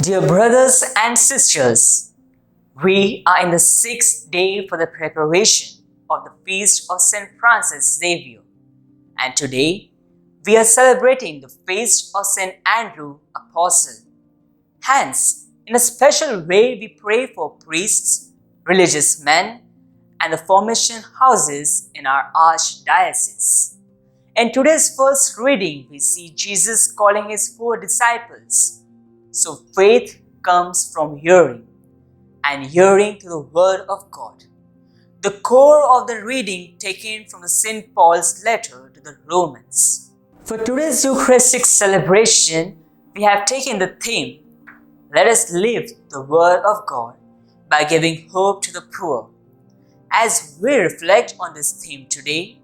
Dear brothers and sisters, we are in the 6th day for the preparation of the feast of St. Francis Xavier, and today we are celebrating the feast of St. Andrew Apostle. Hence, in a special way, we pray for priests, religious men, and the formation houses in our archdiocese. In today's first reading, we see Jesus calling his 4 disciples. So faith comes from hearing, and hearing to the Word of God. The core of the reading taken from the St. Paul's letter to the Romans. For today's Eucharistic celebration, we have taken the theme, "Let us live the Word of God by giving hope to the poor." As we reflect on this theme today,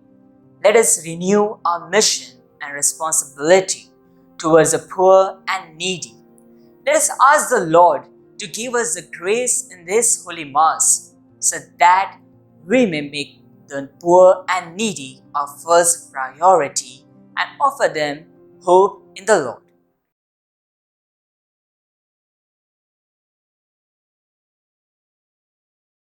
let us renew our mission and responsibility towards the poor and needy. Let us ask the Lord to give us the grace in this Holy Mass so that we may make the poor and needy our first priority and offer them hope in the Lord.